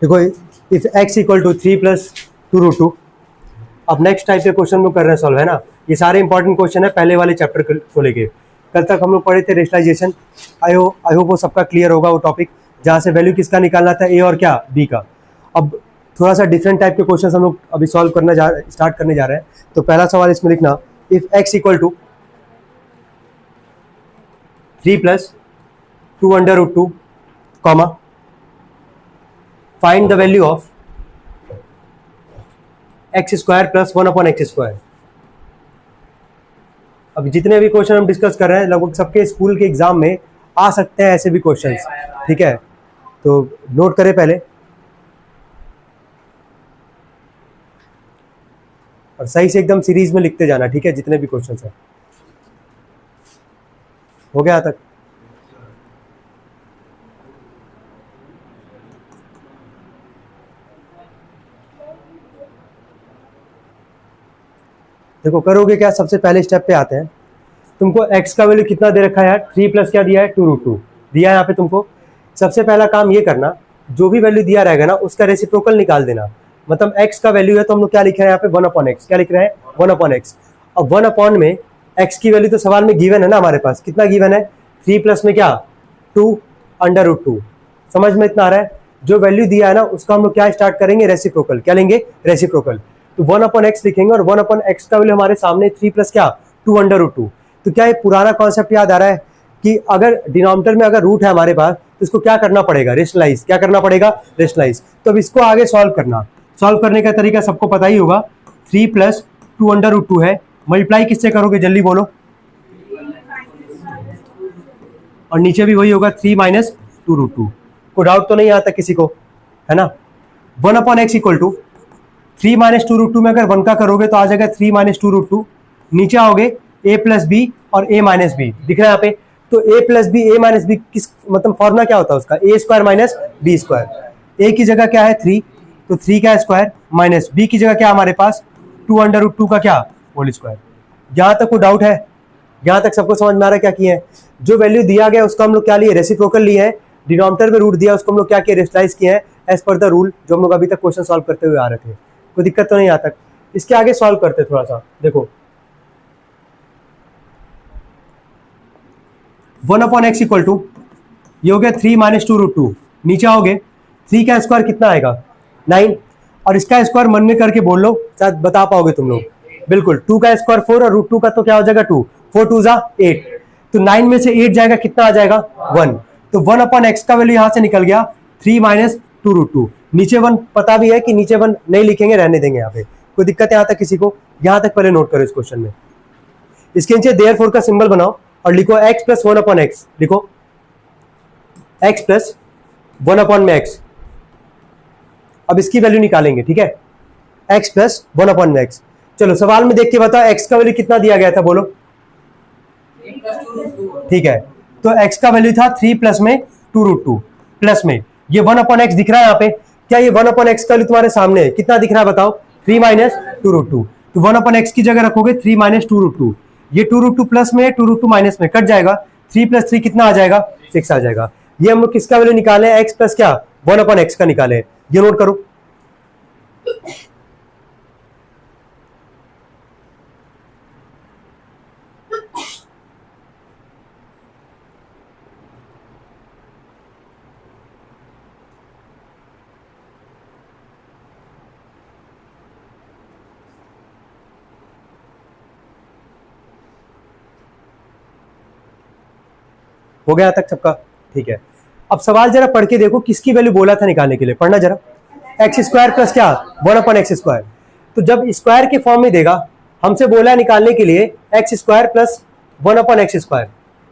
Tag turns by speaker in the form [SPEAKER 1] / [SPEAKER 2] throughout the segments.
[SPEAKER 1] देखो if x equal to 3 plus 2√2। अब next type के क्वेश्चन हम लोग कर रहे हैं सॉल्व, है ना। ये सारे इंपॉर्टेंट क्वेश्चन है पहले वाले चैप्टर को लेके। कल तक हम लोग पढ़े थे रेशनलाइजेशन। आई होप वो सबका क्लियर होगा वो टॉपिक, जहाँ से वैल्यू किसका निकालना था, ए और क्या बी का। अब थोड़ा सा डिफरेंट टाइप के क्वेश्चन हम लोग अभी सॉल्व स्टार्ट करने जा रहे हैं। तो पहला सवाल इसमें लिखना, if x equal to 3 plus 2√2 comma find the value of x square plus 1/x square. अब जितने भी क्वेश्चन हम डिस्कस कर रहे हैं लगभग सबके स्कूल के एग्जाम में आ सकते हैं ऐसे भी क्वेश्चंस, ठीक है। तो नोट करें पहले, और सही से एकदम सीरीज में लिखते जाना, ठीक है, जितने भी क्वेश्चंस हैं। हो गया तक? देखो करोगे क्या, सबसे पहले स्टेप पे आते हैं। तुमको x का वैल्यू कितना दे रखा है यार, 3 प्लस क्या दिया है, 2√2 दिया है यहाँ पे तुमको। सबसे पहला काम ये करना, जो भी वैल्यू दिया रहेगा ना उसका रेसिप्रोकल निकाल देना। मतलब x का वैल्यू है तो हम लोग क्या लिख रहे हैं यहाँ पे, 1/x। क्या लिख रहे हैं, 1/x। अब 1 में x की वैल्यू तो सवाल में गिवन है ना हमारे पास, कितना गिवन है, 3 प्लस में क्या 2√2। समझ में इतना आ रहा है। जो वैल्यू दिया है ना उसका हम लोग क्या स्टार्ट करेंगे, रेसिप्रोकल। क्या लेंगे, रेसिप्रोकल। तो 1/x लिखेंगे और 1/x का वैल्यू हमारे सामने 3 प्लस क्या 2√2। तो क्या ये पुराना कॉन्सेप्ट याद आ रहा है कि अगर डिनोमिनेटर में अगर रूट है हमारे पास तो इसको क्या करना पड़ेगा, रेशनलाइज। क्या करना पड़ेगा, रेशनलाइज। तो अब इसको आगे सॉल्व करना, सॉल्व करने का तरीका सबको पता ही होगा। 3 प्लस 2√2 है, मल्टीप्लाई किससे करोगे, जल्दी बोलो। और नीचे भी वही होगा, 3 माइनस 2√2। कोई डाउट तो नहीं आता किसी को, है ना। 1/x इक्वल टू 3 माइनस 2√2 में अगर 1 का करोगे तो आ जाएगा 3 माइनस 2√2। नीचे आओगे a प्लस बी और a माइनस बी, दिख रहा है यहाँ पे। तो a plus B a minus B किस मतलब फॉर्मूला क्या होता है उसका, a square minus B square. a की जगह क्या है 3, तो 3 का स्क्वायर माइनस b की जगह क्या हमारे पास 2√2 का क्या होल स्क्वायर। यहाँ तक कोई डाउट है, यहाँ तक सबको समझ में आ रहा है क्या किए हैं। जो वैल्यू दिया गया उसका हम लोग क्या लिए, रेसिप्रोकल लिए हैं। डिनोमिनेटर में रूट दिया उसको हम लोग क्या किया, रेशनलाइज किए हैं एज पर द रूल, जो हम लोग अभी तक क्वेश्चन सॉल्व करते हुए आ रहे थे। कोई दिक्कत तो नहीं आता। इसके आगे सॉल्व करते थोड़ा सा, देखो 1/x इक्वल टू ये हो गया 3 माइनस 2√2। नीचे आओगे 3 का स्क्वायर कितना आएगा 9, और इसका स्क्वायर मन में करके बोल लो, शायद बता पाओगे तुम लोग। बिल्कुल, 2 का स्क्वायर 4 और √2 का तो क्या हो जाएगा 2, 4 2 जा 8। तो 9 में से 8 जाएगा, कितना आ जाएगा 1। तो 1/x का वैल्यू यहां से निकल गया 3 माइनस 2√2। नीचे 1 पता भी है कि नीचे 1 नहीं लिखेंगे, रहने देंगे यहाँ पे। कोई दिक्कत यहाँ तक किसी को, यहाँ तक पहले नोट करो इस क्वेश्चन में। इसके नीचे देयरफॉर का सिंबल बनाओ और लिखो x प्लस 1/x। लिखो x प्लस 1/x। अब इसकी वैल्यू निकालेंगे, ठीक है, x प्लस 1/x। चलो सवाल में देख के बताओ x का वैल्यू कितना दिया गया था, बोलो। ठीक है, तो x का वैल्यू था 3 प्लस में 2√2 प्लस में ये 1/x दिख रहा है यहाँ पे। क्या ये 1/x का वैल्यू तुम्हारे सामने है, कितना दिख रहा है बताओ, 3 माइनस 2√2। तो 1/x की जगह रखोगे 3 माइनस 2√2। ये 2√2 प्लस में 2√2 माइनस में कट जाएगा, 3 प्लस 3 कितना आ जाएगा 6 आ जाएगा। ये हम लोग किसका वैल्यू निकाले, x प्लस क्या 1/x का निकाले। ये नोट करो। हो गया तक सबका, ठीक है। अब सवाल जरा पढ़ के देखो, किसकी वैल्यू बोला था निकालने के लिए, पढ़ना जरा। एक्स स्क्वायर प्लस क्या 1/x स्क्वायर। तो जब स्क्वायर के फॉर्म में देगा, हमसे बोला निकालने के लिए x square plus 1/x square.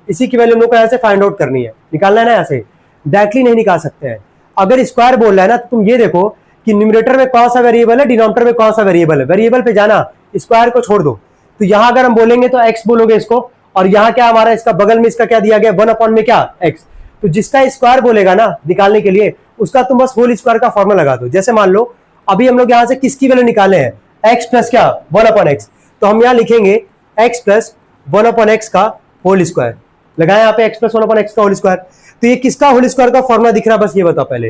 [SPEAKER 1] इसी की वैल्यू हम लोग को यहाँ से फाइंड आउट करनी है, निकालना है ना। ऐसे डायरेक्टली नहीं निकाल सकते हैं। अगर स्क्वायर बोल रहा है ना तो तुम ये देखो कि न्यूमरेटर में कौन सा वेरिएबल है, डिनोमिनेटर में कौन सा वेरिएबल है। वेरिएबल पे जाना, स्क्वायर को छोड़ दो। तो यहां अगर हम बोलेंगे तो एक्स बोलोगे इसको, और यहाँ क्या हमारा इसका बगल में इसका क्या दिया गया 1 में क्या एक्स। तो जिसका स्क्वायर बोलेगा ना निकालने के लिए, उसका तुम बस होल स्क्वायर का फॉर्मूला लगा दो। जैसे मान लो अभी हम लोग यहाँ से किसकी वैल्यू निकाले हैं, एक्स प्लस क्या 1/x। तो हम यहाँ लिखेंगे एक्स प्लस 1/x का होल स्क्वायर। लगाया यहाँ पे एक्स प्लस 1/x का होल स्क्वायर। तो ये किसका होल स्क्वायर का फॉर्मूला दिख रहा है, बस ये बताओ पहले।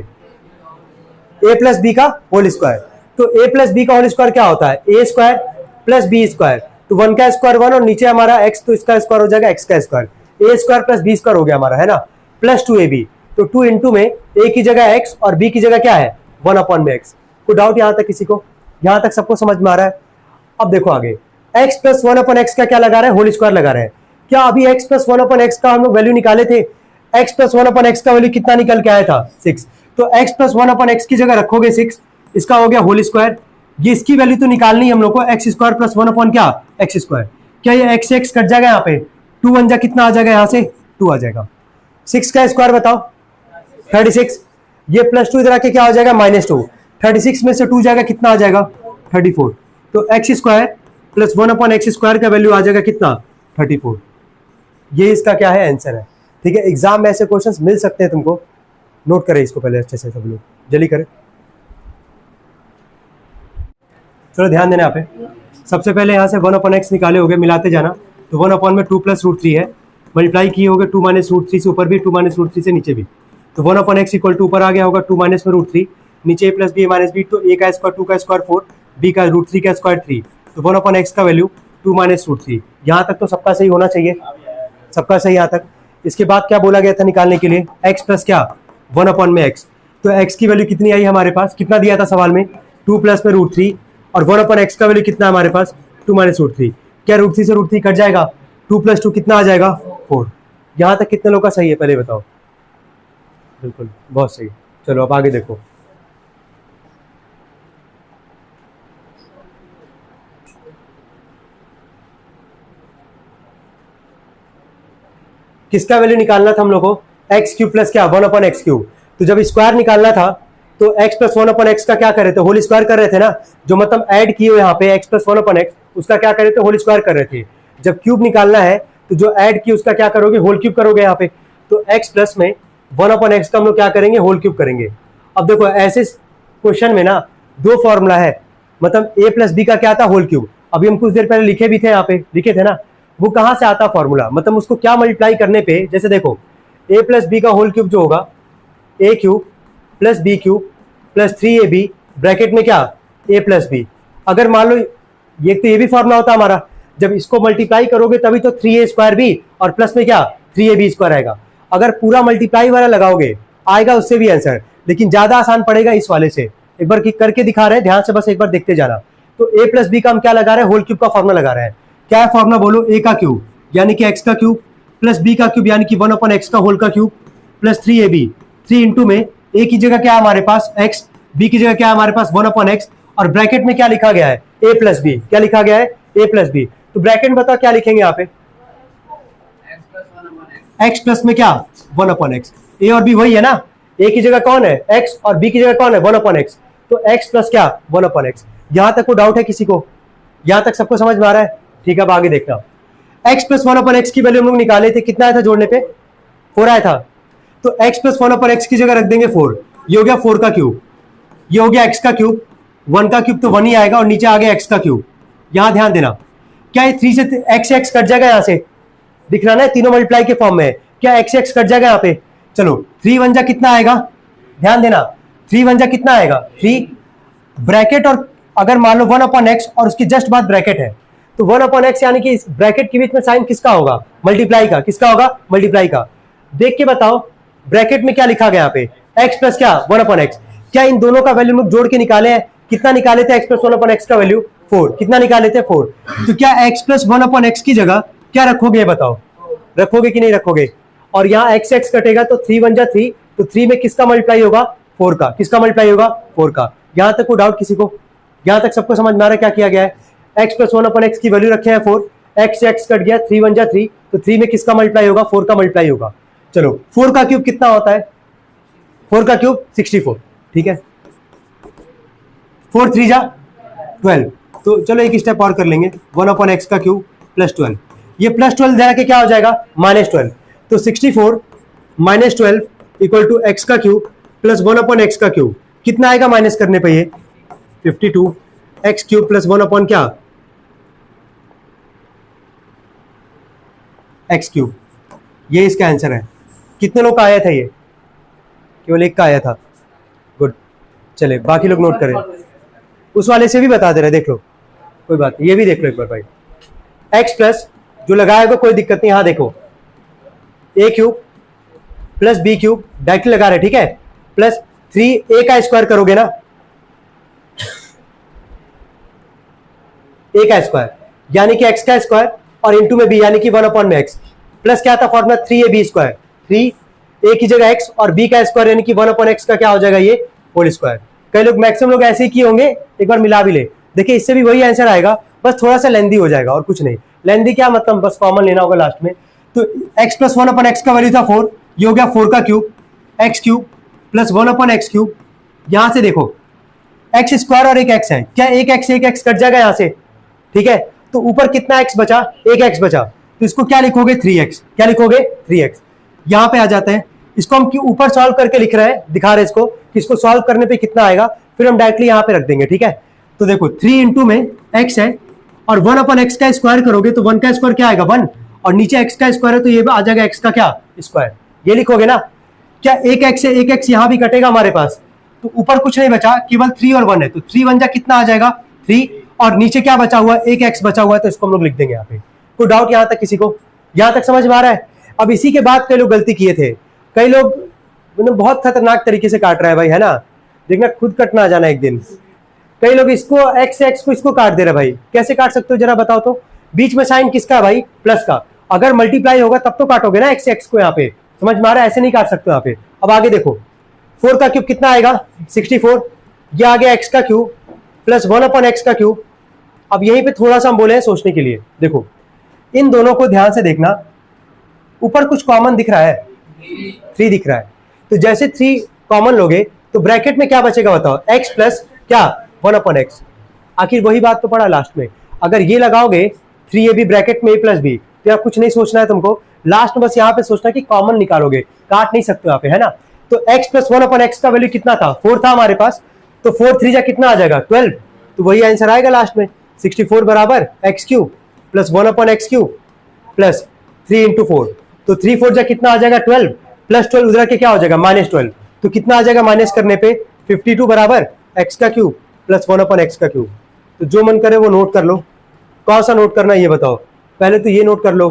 [SPEAKER 1] ए प्लस बी का होल स्क्वायर। तो ए प्लस बी का होल स्क्वायर क्या होता है, ए स्क्वायर प्लस बी स्क्वायर। तो 1 का स्क्वायर 1 और नीचे हमारा x, तो इसका स्क्वायर हो जाएगा x का स्क्वायर। ए स्क्वायर प्लस बी स्क्वायर हो गया हमारा, है ना, प्लस 2ab। तो 2 इंटू में a की जगह x और b की जगह क्या है 1/x। कोई डाउट यहां तक किसी को? यहां तक सबको समझ में आ रहा है? अब देखो आगे, x प्लस 1/x का क्या लगा रहे हैं, होल स्क्वायर लगा रहे हैं। क्या अभी x प्लस 1/x का हम लोग वैल्यू निकाले थे? x प्लस 1/x का वैल्यू कितना निकल के आया था 6। तो x प्लस 1/x की जगह रखोगे 6, इसका हो गया होल स्क्वायर। ये इसकी वैल्यू तो निकालनी है हम लोग को, एक्स स्क्वायर प्लस 1 क्या एक्स स्क्वायर। क्या ये x x कट जाएगा यहाँ पे, 2 1 जा कितना आ जाएगा यहाँ से 2 आ जाएगा। 6 का स्क्वायर बताओ 36, ये प्लस 2 इधर आके क्या हो जाएगा -2। 36 में से 2 जाएगा कितना आ जाएगा 34। तो x square plus 1/x square का वैल्यू आ जाएगा कितना 34। ये इसका क्या है आंसर है। ठीक है, एग्जाम में ऐसे क्वेश्चंस मिल सकते हैं तुमको, नोट करें इसको पहले अच्छे से, सब लोग जल्दी करें। चलो ध्यान देना यहाँ पे, सबसे पहले यहाँ से 1/x निकाले होगे, मिलाते जाना। तो 1 में 2 प्लस √3 है, मल्टीप्लाई किए होगे 2 माइनस √3 से ऊपर भी, 2 माइनस √3 से नीचे भी। तो 1/x इक्वल टू ऊपर आ गया होगा 2 माइनस में √3, नीचे a plus B minus B. तो a का स्क्वायर 2 का स्क्वायर 4, b का √3 का स्क्वायर 3। तो 1/x का वैल्यू 2 माइनस √3। यहाँ तक तो सबका सही होना चाहिए, सबका सही यहाँ तक। इसके बाद क्या बोला गया था निकालने के लिए, x प्लस क्या 1/x। तो x की वैल्यू कितनी आई हमारे पास, कितना दिया था सवाल में 2 प्लस में √3, और 1/x का वैल्यू कितना हमारे पास 2 माइनस √3। क्या √3 से √3 कट जाएगा, 2 प्लस 2 कितना आ जाएगा 4। यहाँ तक कितने लोग का सही है पहले बताओ? बिल्कुल बहुत सही। चलो अब आगे देखो, किसका वैल्यू निकालना था हम लोग को, एक्स क्यूब प्लस क्या 1/x क्यूब। तो जब स्क्वायर निकालना था तो x प्लस 1/x का क्या कर रहे थे, होल स्क्वायर कर रहे थे ना, जो मतलब ऐड किए यहाँ पे x प्लस 1/x उसका क्या कर रहे थे, होल स्क्वायर कर रहे थे। जब क्यूब निकालना है तो जो ऐड किए उसका क्या करोगे, होल क्यूब करोगे यहाँ पे। तो x प्लस में 1/x का हम लोग क्या करेंगे, होल क्यूब करेंगे। अब देखो ऐसे क्वेश्चन में ना 2 फॉर्मूला है, मतलब a प्लस बी का क्या था होल क्यूब। अभी हम कुछ देर पहले लिखे भी थे, यहाँ पे लिखे थे ना, वो कहाँ से आता फॉर्मूला, मतलब उसको क्या मल्टीप्लाई करने पे। जैसे देखो a प्लस बी का होल क्यूब जो होगा a cube plus B cube plus 3ab bracket में क्या a प्लस बी। अगर मान लो ये तो ये भी फॉर्मूला होता हमारा, जब इसको मल्टीप्लाई करोगे तभी तो 3a स्क्वायर बी और प्लस में क्या 3ab स्क्वायर आएगा। अगर पूरा मल्टीप्लाई वाला लगाओगे आएगा उससे भी आंसर, लेकिन ज्यादा आसान पड़ेगा इस वाले से। एक बार करके दिखा रहे हैं, ध्यान से बस एक बार देखते जाना। तो a प्लस बी का हम क्या लगा रहे हैं, होल क्यूब का फॉर्मूला लगा रहे हैं। क्या है फॉर्मूला बोलो, a का क्यूब यानी कि x का क्यूब प्लस b का क्यूब यानी कि 1/x का होल का क्यूब प्लस 3ab। 3 इंटू में a की जगह क्या है हमारे पास x, b की जगह क्या है हमारे पास 1/x, और ब्रैकेट में क्या लिखा गया है a प्लस बी। क्या लिखा गया है a प्लस बी। तो ब्रैकेट में बताओ क्या लिखेंगे यहाँ पे, x प्लस में क्या 1/x। a और b वही है ना, a की जगह कौन है x और b की जगह कौन है 1/x। तो x प्लस क्या 1/x। यहां तक कोई डाउट है किसी को? यहां तक सबको समझ में आ रहा है? ठीक है, अब आगे देखना। x प्लस 1/x की वैल्यू हम लोग निकाले थे, कितना आया था जोड़ने पे 4 आया था। तो x प्लस 1/x की जगह रख देंगे 4। ये हो गया 4 का क्यूब, ये हो गया x का क्यूब, 1 का क्यूब तो 1 ही आएगा, और नीचे आ गया x का क्यूब। यहां ध्यान देना, क्या ये 3 से x कट जाएगा, यहां से दिख रहा है तीनों मल्टीप्लाई के फॉर्म में है, क्या x कट जाएगा यहाँ पे। चलो 3 1 जा कितना आएगा, ध्यान देना 3 1 जा कितना आएगा 3 ब्रैकेट, और अगर मान लो 1/x और उसकी जस्ट बाद ब्रैकेट है, तो 1/x यानी कि इस ब्रैकेट के बीच में साइन किसका होगा, मल्टीप्लाई का। किसका होगा, मल्टीप्लाई का। देख के बताओ ब्रैकेट में क्या लिखा गया यहाँ पे, x प्लस क्या 1/x। क्या इन दोनों का वैल्यू जोड़ के निकाले हैं, कितना निकाले थे x प्लस 1/x का वैल्यू 4, कितना निकाले थे 4। तो क्या x प्लस 1/x की जगह क्या रखोगे, बताओ रखोगे कि नहीं रखोगे। और यहाँ x कटेगा तो 3 1 जा 3, तो 3 में किसका मल्टीप्लाई होगा 4 का। किसका मल्टीप्लाई होगा 4 का। यहां तक कोई डाउट किसी को? यहां तक सबको समझ में आ रहा है क्या किया गया है। x प्लस 1/x की वैल्यू रखे हैं 4, x कट गया 3 1 जा 3, तो 3 में किसका मल्टीप्लाई होगा 4 का मल्टीप्लाई होगा। चलो 4 का क्यूब कितना होता है, 4 का क्यूब 64। ठीक है, 4 3 जा 12। तो चलो एक स्टेप और कर लेंगे, 1/x का क्यूब प्लस 12, ये प्लस 12 जाके क्या हो जाएगा -12। तो 64 -12 इक्वल टू x का क्यूब प्लस 1/x का क्यूब, कितना आएगा माइनस करने पे ये 52 x क्यूब प्लस 1 क्या x क्यूब। ये इसका आंसर है। कितने लोग का आया था ये? केवल एक का आया था। गुड, चले बाकी लोग नोट करें। उस वाले से भी बता दे रहे, देख लो, कोई बात नहीं, ये भी देख लो एक बार भाई। एक्स प्लस जो लगाया होगा कोई दिक्कत नहीं, यहां देखो A cube plus B cube directly लगा रहे, ठीक है, प्लस 3a का स्क्वायर करोगे ना, a का स्क्वायर यानी कि x का स्क्वायर और इंटू में b यानी कि 1 में x प्लस क्या था फॉर्मूला 3ab स्क्वायर, 3a की जगह x और b का स्क्वायर यानी कि 1/x का क्या हो जाएगा ये होल स्क्वायर। कई लोग मैक्सिमम लोग ऐसे ही किए होंगे, एक बार मिला भी ले, देखिए इससे भी वही आंसर आएगा, बस थोड़ा सा लेंदी हो जाएगा और कुछ नहीं। लेंदी क्या मतलब, बस कॉमन लेना होगा लास्ट में। तो x प्लस 1/x का वैल्यू था 4, ये हो गया 4 का cube, x cube plus 1/x cube. यहां से देखो x स्क्वायर और एक x है, क्या एक x कट जाएगा यहां से, ठीक है, तो ऊपर कितना x बचा, एक x बचा, तो इसको क्या लिखोगे 3x, क्या लिखोगे 3x। यहां पे आ जाते हैं, इसको हम ऊपर सॉल्व करके लिख रहे हैं, दिखा रहे हैं इसको कि इसको सॉल्व करने पे कितना आएगा, फिर हम डायरेक्टली यहां पे रख देंगे, ठीक है। तो देखो 3 इंटू में x है और 1/x का स्क्वायर करोगे तो 1 का स्क्वायर क्या आएगा 1, और नीचे x का स्क्वायर है तो ये आ जाएगा x का क्या स्क्वायर, ये लिखोगे ना। क्या एक x से एक x यहां भी कटेगा हमारे पास, तो ऊपर कुछ नहीं बचा, केवल 3 और 1 है, तो 3 1 जा कितना आ जाएगा 3, और नीचे क्या बचा हुआ है एक x बचा हुआ है, तो इसको हम लोग लिख देंगे यहाँ पे। कोई डाउट यहां तक किसी को, यहां तक समझ में आ रहा है। अब इसी के बाद कई लोग गलती किए थे, कई लोग बहुत खतरनाक तरीके से काट रहा है भाई, है ना, देखना खुद कटना आ जाना एक दिन। कई लोग इसको x से x को इसको काट दे रहे भाई, कैसे काट सकते हो जरा बताओ तो। बीच में साइन किसका है भाई, प्लस का, अगर मल्टीप्लाई होगा तब तो काटोगे ना x से x को, यहाँ पे समझ में आ रहा है, ऐसे नहीं काट सकते यहाँ पे। अब आगे देखो 4 का क्यूब कितना आएगा 64, ये आ गया x का क्यूब प्लस 1/x का क्यूब। अब यहीं पे थोड़ा सा हम बोले हैं सोचने के लिए, देखो इन दोनों को ध्यान से देखना, ऊपर कुछ कॉमन दिख रहा है 3 दिख रहा है, तो जैसे 3 कॉमन लोगे तो ब्रैकेट में क्या बचेगा बताओ, x प्लस क्या 1/x। आखिर वही बात तो पड़ा लास्ट में, अगर ये लगाओगे 3ab ब्रैकेट में a प्लस b, तो यहाँ कुछ नहीं सोचना है तुमको, लास्ट में बस यहाँ पे सोचना कि कॉमन निकालोगे, काट नहीं सकते यहाँ पे, है ना। तो x प्लस 1/x का वैल्यू कितना था 4 था हमारे पास, तो 4 3 जा कितना आ जाएगा 12, तो वही आंसर आएगा लास्ट में 64 बराबर x cube plus 1/x cube plus 3 into 4, तो 3 4 जा कितना आ जाएगा 12 प्लस 12 उधर के क्या हो जाएगा -12, तो कितना आ जाएगा माइनस करने पे 52 बराबर x का क्यूब प्लस 1/x का क्यूब। तो जो मन करे वो नोट कर लो, कौन सा नोट करना है ये बताओ, पहले तो ये नोट कर लो,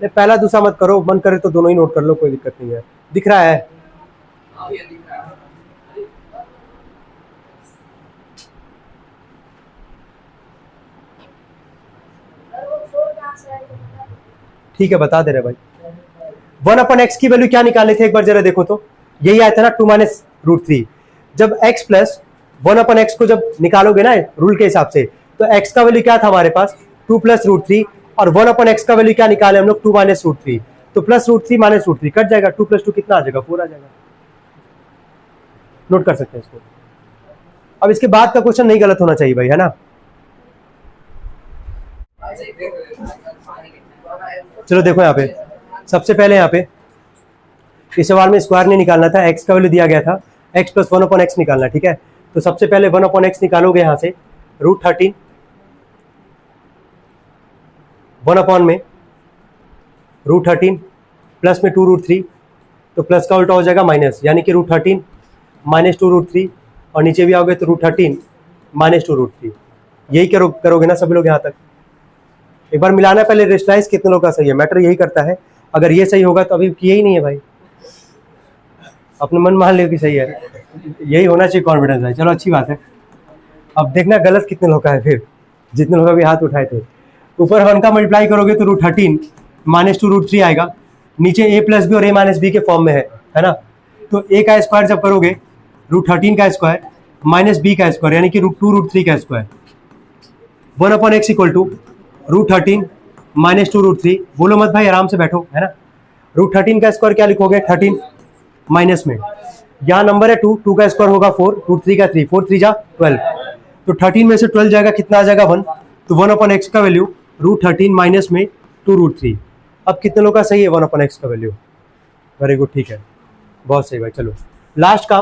[SPEAKER 1] पहला दूसरा मत करो, मन करे तो दोनों ही नोट कर लो, कोई दिक्कत नहीं है। दिख रहा है ठीक है, बता दे रहे भाई। 1/x की वैल्यू क्या निकाले थे एक बार जरा देखो तो, यही आया था ना 2 माइनस √3। जब x प्लस 1/x को जब निकालोगे ना रूल के हिसाब से, तो x का वैल्यू क्या था हमारे पास 2 प्लस √3, और 1/x का वैल्यू क्या निकाले हम लोग 2 माइनस √3, तो प्लस √3 माइनस √3 कट जाएगा, 2 + 2 कितना आ जाएगा 4 आ जाएगा, नोट कर सकते हैं इसको। अब इसके बाद का क्वेश्चन नहीं गलत होना चाहिए भाई, है ना। चलो देखो यहाँ पे सबसे पहले यहाँ पे इस सवाल में स्क्वायर नहीं निकालना था, x का वैल्यू दिया गया था, x प्लस 1/x निकालना, ठीक है। तो सबसे पहले 1/x निकालोगे यहाँ से, √13 1 में √13 प्लस में 2√3, तो प्लस का उल्टा हो जाएगा माइनस, यानी कि √13 माइनस 2√3, और नीचे भी आओगे तो √13 माइनस 2√3। यही करोगे ना सभी लोग यहाँ तक। एक बार मिलाना पहले, रेस्टलाइज कितने लोग का सही है, मैटर यही करता है। अगर ये सही होगा तो अभी किया ही नहीं है भाई, अपने मन मान लियो कि सही है, यही होना चाहिए कॉन्फिडेंस है। चलो अच्छी बात है। अब देखना गलत कितने लोग का है, फिर जितने लोग अभी हाथ उठाए थे, ऊपर 1 का मल्टीप्लाई करोगे तो √13 माइनस 2√3 आएगा, नीचे a प्लस बी और a माइनस बी के फॉर्म में है ना। तो a का स्क्वायर जब करोगे √13 का स्क्वायर माइनस b का स्क्वायर यानी कि √2√3 का square, 1/x equal to √13 minus 2√3, बोलो मत भाई, आराम से बैठो, है ना। √13 का स्क्वायर क्या लिखोगे 13 माइनस में, यहाँ नंबर है 2 का स्क्वायर होगा 4, √3 का 3, 4 3 जा 12, तो 13 में से 12 जाएगा कितना आ जाएगा 1, तो 1/x का वैल्यू √13 माइनस में 2√3। अब कितने लोग का सही है 1/x का वैल्यू, वेरी गुड, ठीक है, बहुत सही भाई। चलो लास्ट का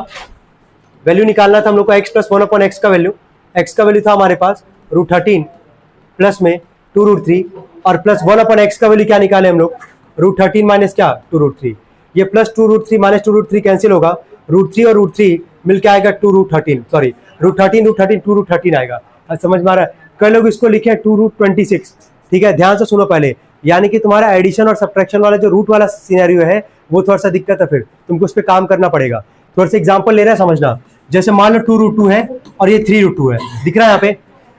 [SPEAKER 1] वैल्यू निकालना था हम लोग को, x प्लस 1/x का वैल्यू, x का वैल्यू था हमारे पास √13 प्लस में 2√3, और प्लस 1/x का वैल्यू क्या निकाले हम लोग √13 माइनस क्या, 2√3। ये प्लस 2√3 माइनस 2√3 कैंसिल होगा, √3 और √3 मिलकर आएगा 2√13, सॉरी √13 2√13 आएगा। समझ में आ रहा है? कई लोग इसको लिखे 2√26। ठीक है, ध्यान से सुनो पहले, यानी कि तुम्हारा एडिशन और सब्ट्रैक्शन वाला जो रूट वाला सिनेरियो है वो थोड़ा सा दिक्कत है, फिर तुमको उस पर काम करना पड़ेगा। थोड़ा सा एग्जाम्पल ले रहे हैं, समझना। जैसे मान लो 2√2 है और ये 3√2 है, दिख रहा है यहाँ पे।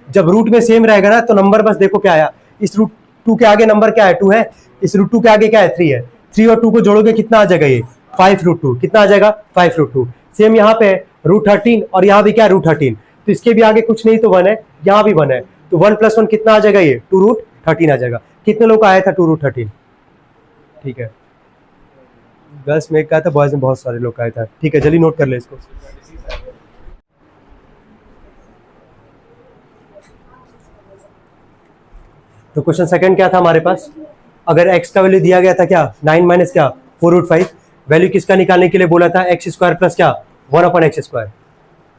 [SPEAKER 1] जब रूट में सेम रहेगा ना तो नंबर बस देखो क्या आया, इस √2 के आगे नंबर क्या है, 2 है, इस √2 के आगे क्या है, 3 है। 3 और 2 को जोड़ोगे कितना आ जाएगा, ये 5√2। कितना आ जाएगा, 5√2। सेम यहाँ पे √13 और यहाँ भी क्या है, √13। तो इसके भी आगे कुछ नहीं तो 1 है, यहाँ भी 1 है, तो 1 + 1 कितना आ जाएगा, ये 2√13 आ जाएगा। कितने लोग का आया था 2√13? ठीक है, गर्ल्स में का था, बॉयज में बहुत सारे लोग का आया था। ठीक है, जल्दी नोट कर ले इसको। तो क्वेश्चन सेकंड क्या था हमारे पास, अगर x का वैल्यू दिया गया था क्या, 9 माइनस क्या, 4√5, वैल्यू किसका निकालने के लिए बोला था, x² प्लस क्या, 1/x²।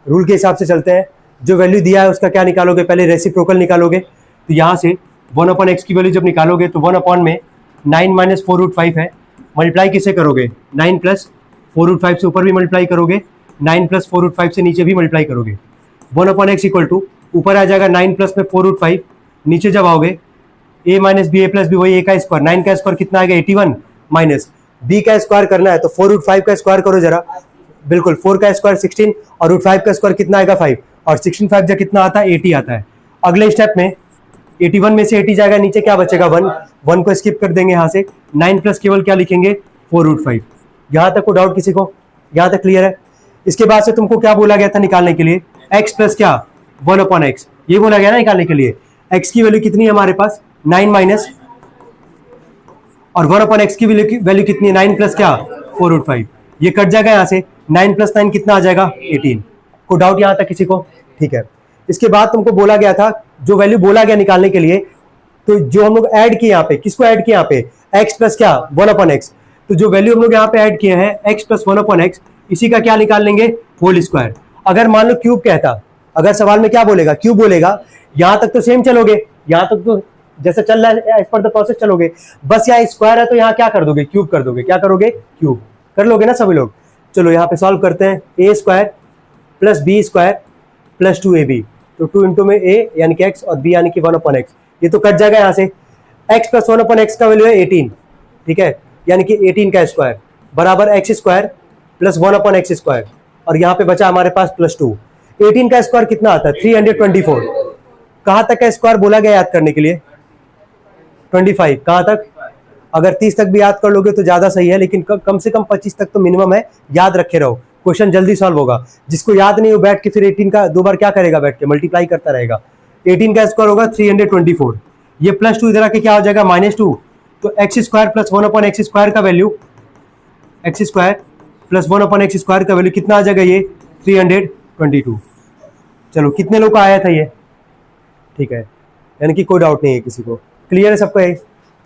[SPEAKER 1] रूल के हिसाब से चलते हैं, जो वैल्यू दिया है उसका क्या निकालोगे, पहले रेसिप्रोकल निकालोगे। तो यहाँ से 1/x की वैल्यू जब निकालोगे तो 1 में 9 माइनस 4√5 है, मल्टीप्लाई किसे करोगे, 9 + 4√5 से ऊपर भी मल्टीप्लाई करोगे, 9 + 4√5 से नीचे भी मल्टीप्लाई करोगे। 1/x इक्वल टू ऊपर आ जाएगा 9 + में 4√5, नीचे जब आओगे a minus B A plus B, वही a का स्क्वायर, 9 का स्क्वायर कितना आएगा 81, माइनस b का स्क्वायर करना है तो 4√5 का स्क्वायर करो जरा, बिल्कुल 4 का स्क्वायर 16 और √5 का स्क्वायर कितना आएगा 5, और 16 5 जब कितना आता है 80 आता है। अगले स्टेप में 81 में से 80 जाएगा, नीचे क्या बचेगा 1 को स्किप कर देंगे यहाँ से, 9 प्लस केवल क्या लिखेंगे 4√5। यहाँ तक को डाउट किसी को, यहाँ तक क्लियर है? इसके बाद से तुमको क्या बोला गया था निकालने के लिए, x प्लस क्या 1/x, ये बोला गया ना निकालने के लिए। x की वैल्यू कितनी है हमारे पास 9 माइनस, और 1/x की वैल्यू कितनी है 9 प्लस क्या 4√5, ये कट जाएगा यहाँ से, 9 + 9 कितना आ जाएगा 18। को डाउट यहाँ तक किसी को? ठीक है, इसके बाद तुमको बोला गया था, जो वैल्यू बोला गया निकालने के लिए, तो जो हम लोग ऐड किए यहाँ पे, किसको ऐड किया यहाँ पे, x प्लस क्या 1/x। तो जो वैल्यू हम लोग यहाँ पे ऐड किए हैं x प्लस 1/x, इसी का क्या निकाल लेंगे, होल स्क्वायर। अगर मान लो क्यूब कहता, अगर सवाल में क्या बोलेगा, क्यूब बोलेगा, यहां तक तो सेम चलोगे, यहां तक तो जैसे चल रहा है एज पर द प्रोसेस चलोगे, बस यहाँ स्क्वायर है तो यहाँ क्या कर दोगे, क्यूब कर दोगे। क्या करोगे, क्यूब कर लोगे ना सभी लोग। चलो यहाँ पे सॉल्व करते हैं, a² + b² + 2ab, तो 2 इंटू में a यानी कि x और b यानी कि 1/x, ये तो कट जाएगा यहाँ से। x + 1/x का वैल्यू है 18, ठीक है, यानी कि 18 का स्क्वायर बराबर x² + 1/x², और यहाँ पे बचा हमारे पास +2। 18 का स्क्वायर कितना आता है 324। कहाँ तक का स्क्वायर बोला गया याद करने के लिए, 25। कहाँ तक, अगर 30 तक भी याद कर लोगे तो ज्यादा सही है, लेकिन कम से कम 25 तक तो मिनिमम है, याद रखे रहो, क्वेश्चन जल्दी सॉल्व होगा। जिसको याद नहीं हो बैठ के फिर 18 का 2 बार क्या करेगा, बैठ के मल्टीप्लाई करता रहेगा। 18 का स्क्वायर होगा 324, ये +2 इधर आके क्या हो जाएगा -2, तो x² + 1/x² का वैल्यू, x² + 1/x² का वैल्यू कितना आ जाएगा, ये 322। चलो कितने लोग का आया था ये, ठीक है, यानी कि कोई डाउट नहीं है किसी को, क्लियर है सबको?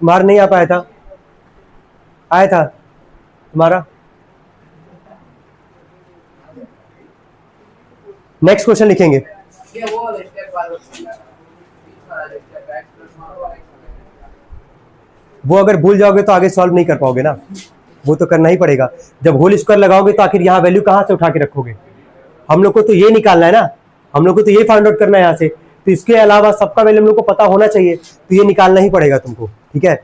[SPEAKER 1] तुम्हारा नहीं आ पाया था, आया था तुम्हारा? नेक्स्ट क्वेश्चन लिखेंगे। वो अगर भूल जाओगे तो आगे सॉल्व नहीं कर पाओगे ना, वो तो करना ही पड़ेगा। जब होल स्क्वायर लगाओगे तो आखिर यहाँ वैल्यू कहाँ से उठा के रखोगे, हम लोग को तो ये निकालना है ना, हम लोग को तो ये फाइंड आउट करना है यहाँ से, तो इसके अलावा सबका वैल्यू हम लोग को पता होना चाहिए, तो ये निकालना ही पड़ेगा तुमको, ठीक है।